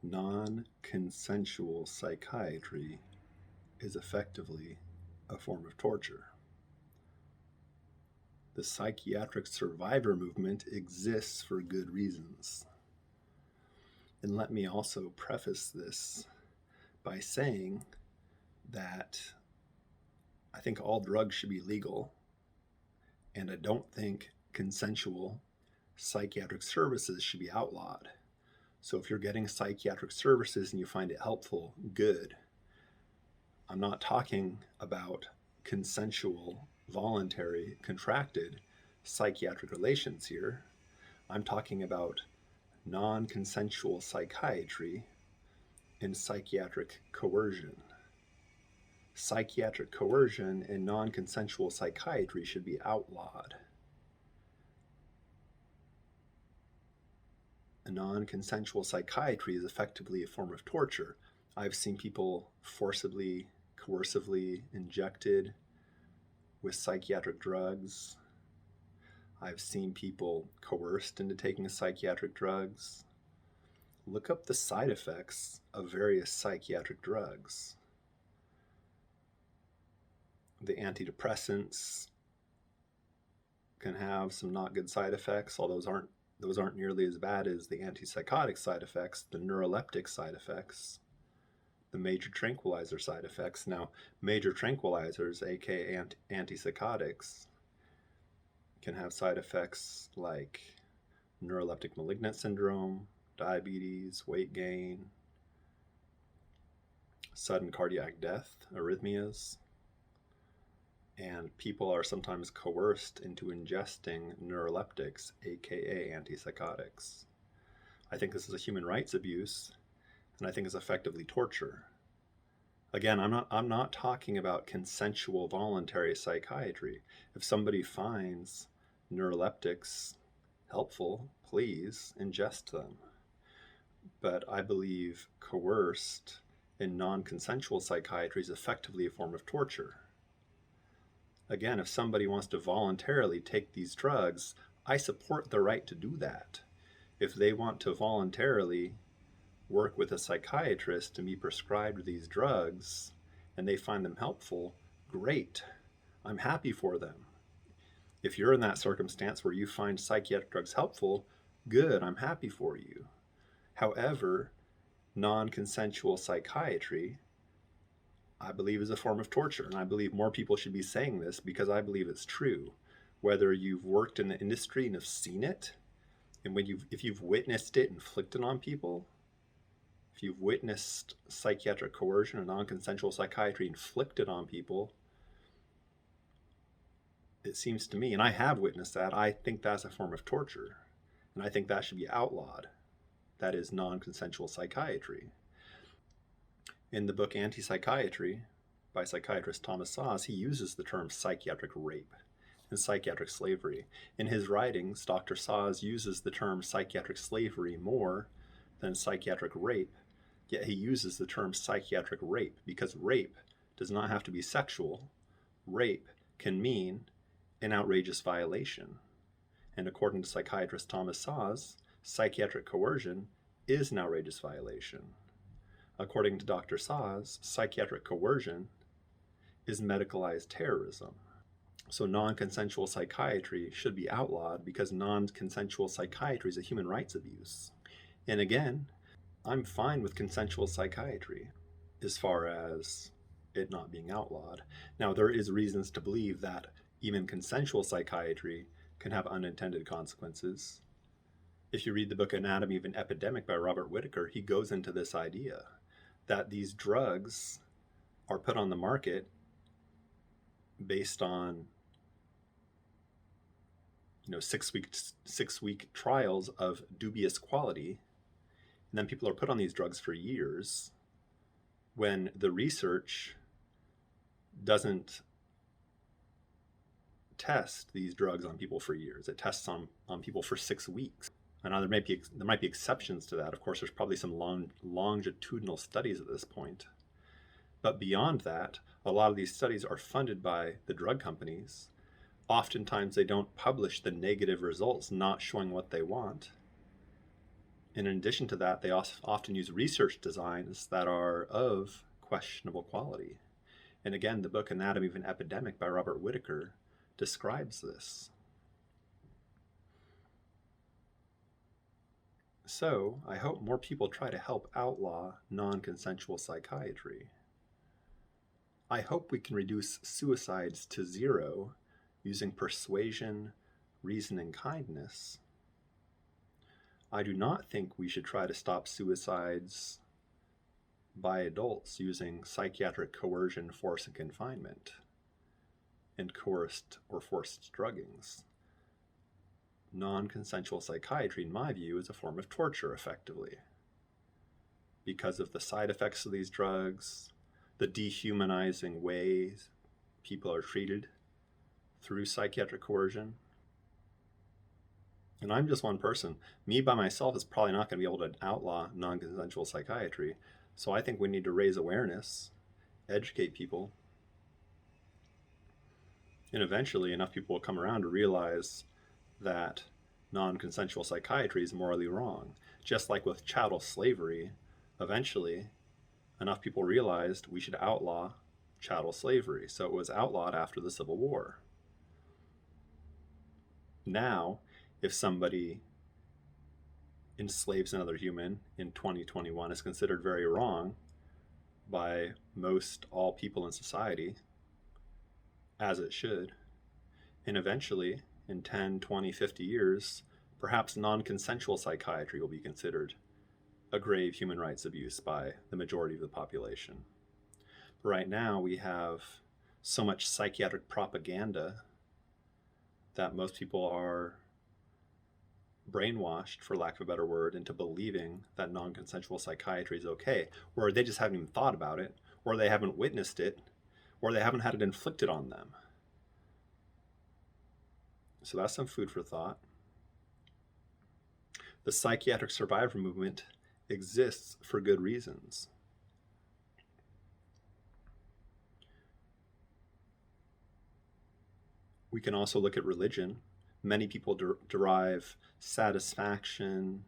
Non-consensual psychiatry is effectively a form of torture. The psychiatric survivor movement exists for good reasons. And let me also preface this by saying that I think all drugs should be legal, and I don't think consensual psychiatric services should be outlawed. So if you're getting psychiatric services and you find it helpful, good. I'm not talking about consensual, voluntary, contracted psychiatric relations here. I'm talking about non-consensual psychiatry and psychiatric coercion. Psychiatric coercion and non-consensual psychiatry should be outlawed. A non-consensual psychiatry is effectively a form of torture. I've seen people forcibly, coercively injected with psychiatric drugs. I've seen people coerced into taking psychiatric drugs. Look up the side effects of various psychiatric drugs. The antidepressants can have some not good side effects, although those aren't nearly as bad as the antipsychotic side effects, the neuroleptic side effects, the major tranquilizer side effects. Now, major tranquilizers, aka antipsychotics, can have side effects like neuroleptic malignant syndrome, diabetes, weight gain, sudden cardiac death, arrhythmias, and people are sometimes coerced into ingesting neuroleptics, aka antipsychotics. I think this is a human rights abuse, and I think it's effectively torture. Again, I'm not talking about consensual voluntary psychiatry. If somebody finds neuroleptics helpful, please ingest them. But I believe coerced and non-consensual psychiatry is effectively a form of torture. Again, if somebody wants to voluntarily take these drugs, I support the right to do that. If they want to voluntarily work with a psychiatrist to be prescribed these drugs and they find them helpful, great. I'm happy for them. If you're in that circumstance where you find psychiatric drugs helpful, good, I'm happy for you. However, non-consensual psychiatry, I believe, is a form of torture, and I believe more people should be saying this because I believe it's true. Whether you've worked in the industry and have seen it, and if you've witnessed it inflicted on people, if you've witnessed psychiatric coercion or non-consensual psychiatry inflicted on people, it seems to me, and I have witnessed that, I think that's a form of torture, and I think that should be outlawed. That is non-consensual psychiatry. In the book Anti-Psychiatry by psychiatrist Thomas Szasz, he uses the term psychiatric rape and psychiatric slavery. In his writings, Dr. Szasz uses the term psychiatric slavery more than psychiatric rape, yet he uses the term psychiatric rape because rape does not have to be sexual. Rape can mean an outrageous violation. And according to psychiatrist Thomas Szasz, psychiatric coercion is an outrageous violation. According to Dr. Szasz, psychiatric coercion is medicalized terrorism. So non-consensual psychiatry should be outlawed because non-consensual psychiatry is a human rights abuse. And again, I'm fine with consensual psychiatry as far as it not being outlawed. Now, there is reasons to believe that even consensual psychiatry can have unintended consequences. If you read the book Anatomy of an Epidemic by Robert Whitaker, he goes into this idea that these drugs are put on the market based on 6-week trials of dubious quality, and then people are put on these drugs for years when the research doesn't test these drugs on people for years. It tests on people for 6 weeks. I know there might be exceptions to that. Of course, there's probably some longitudinal studies at this point. But beyond that, a lot of these studies are funded by the drug companies. Oftentimes, they don't publish the negative results, not showing what they want. And in addition to that, they also often use research designs that are of questionable quality. And again, the book Anatomy of an Epidemic by Robert Whitaker describes this. So I hope more people try to help outlaw non-consensual psychiatry. I hope we can reduce suicides to zero using persuasion, reason, and kindness. I do not think we should try to stop suicides by adults using psychiatric coercion, force, and confinement, and coerced or forced druggings. Non-consensual psychiatry, in my view, is a form of torture, effectively, because of the side effects of these drugs, the dehumanizing ways people are treated through psychiatric coercion. And I'm just one person. Me by myself is probably not going to be able to outlaw non-consensual psychiatry. So I think we need to raise awareness, educate people, and eventually enough people will come around to realize that non-consensual psychiatry is morally wrong. Just like with chattel slavery, eventually enough people realized we should outlaw chattel slavery. So it was outlawed after the Civil War. Now, if somebody enslaves another human in 2021 is considered very wrong by most all people in society, as it should. And eventually, in 10, 20, 50 years, perhaps non-consensual psychiatry will be considered a grave human rights abuse by the majority of the population. But right now, we have so much psychiatric propaganda that most people are brainwashed, for lack of a better word, into believing that non-consensual psychiatry is okay, or they just haven't even thought about it, or they haven't witnessed it, or they haven't had it inflicted on them. So that's some food for thought. The psychiatric survivor movement exists for good reasons. We can also look at religion. Many people derive satisfaction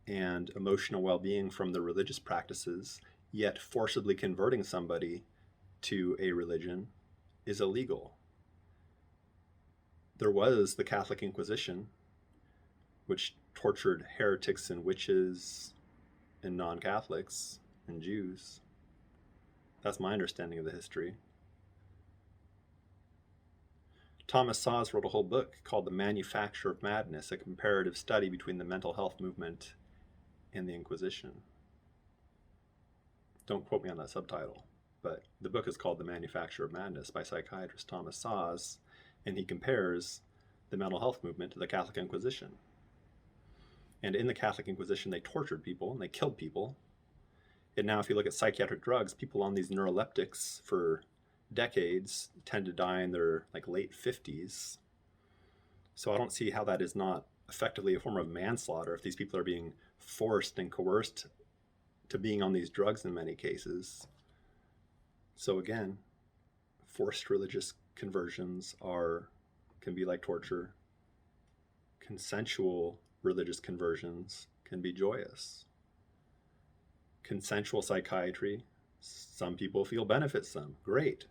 and emotional well-being from their religious practices, yet forcibly converting somebody to a religion is illegal. There was the Catholic Inquisition, which tortured heretics and witches and non-Catholics and Jews. That's my understanding of the history. Thomas Szasz wrote a whole book called The Manufacture of Madness, a comparative study between the mental health movement and the Inquisition. Don't quote me on that subtitle, but the book is called The Manufacture of Madness by psychiatrist Thomas Szasz, and he compares the mental health movement to the Catholic Inquisition. And in the Catholic Inquisition, they tortured people and they killed people. And now if you look at psychiatric drugs, people on these neuroleptics for decades tend to die in their late 50s. So I don't see how that is not effectively a form of manslaughter if these people are being forced and coerced to being on these drugs in many cases. So again, forced religious conversions can be like torture. Consensual religious conversions can be joyous. Consensual psychiatry, some people feel benefits them. Great.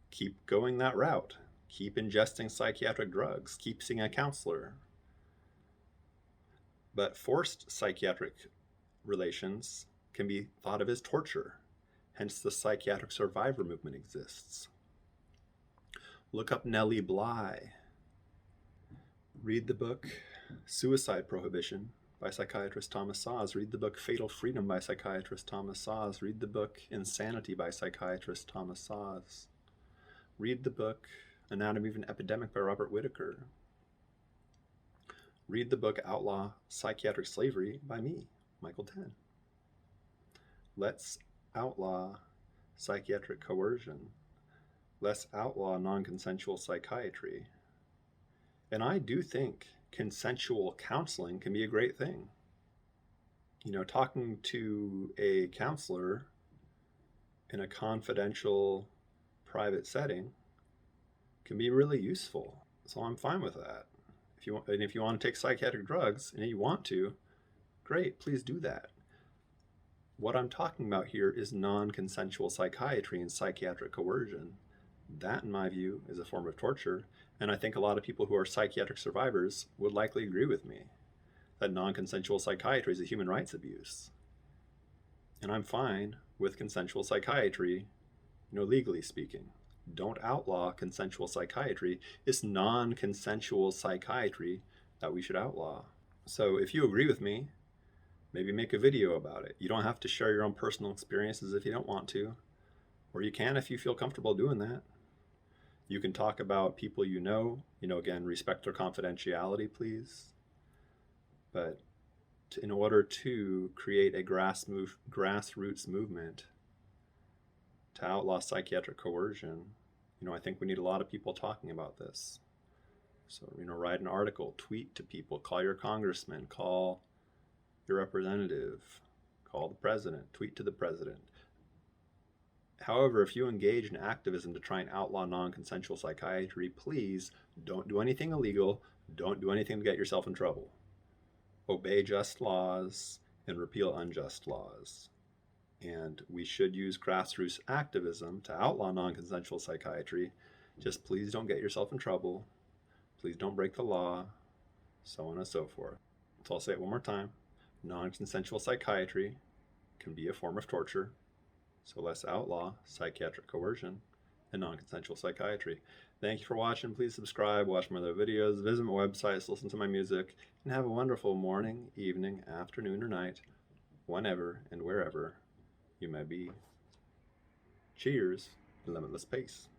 Keep going that route. Keep ingesting psychiatric drugs. Keep seeing a counselor. But forced psychiatric relations can be thought of as torture. Hence the psychiatric survivor movement exists. Look up Nellie Bly. Read the book Suicide Prohibition by psychiatrist Thomas Szasz. Read the book Fatal Freedom by psychiatrist Thomas Szasz. Read the book Insanity by psychiatrist Thomas Szasz. Read the book Anatomy of an Epidemic by Robert Whitaker. Read the book Outlaw Psychiatric Slavery by me, Michael Ten. Let's outlaw psychiatric coercion. Let's outlaw non-consensual psychiatry. And I do think consensual counseling can be a great thing. Talking to a counselor in a confidential, private setting can be really useful. So I'm fine with that. If you want to take psychiatric drugs, and you want to, great, please do that. What I'm talking about here is non-consensual psychiatry and psychiatric coercion. That, in my view, is a form of torture, and I think a lot of people who are psychiatric survivors would likely agree with me that non-consensual psychiatry is a human rights abuse. And I'm fine with consensual psychiatry, legally speaking. Don't outlaw consensual psychiatry. It's non-consensual psychiatry that we should outlaw. So if you agree with me, maybe make a video about it. You don't have to share your own personal experiences if you don't want to, or you can if you feel comfortable doing that. You can talk about people again, respect their confidentiality, please. But in order to create a grassroots movement to outlaw psychiatric coercion, I think we need a lot of people talking about this. So, write an article, tweet to people, call your congressman, call your representative, call the president, tweet to the president. However, if you engage in activism to try and outlaw non-consensual psychiatry, please don't do anything illegal, don't do anything to get yourself in trouble. Obey just laws and repeal unjust laws. And we should use grassroots activism to outlaw non-consensual psychiatry. Just please don't get yourself in trouble. Please don't break the law, so on and so forth. So I'll say it one more time. Non-consensual psychiatry can be a form of torture. So let's outlaw psychiatric coercion and non-consensual psychiatry. Thank you for watching. Please subscribe, watch my other videos, visit my websites, listen to my music, and have a wonderful morning, evening, afternoon, or night, whenever and wherever you may be. Cheers, limitless pace.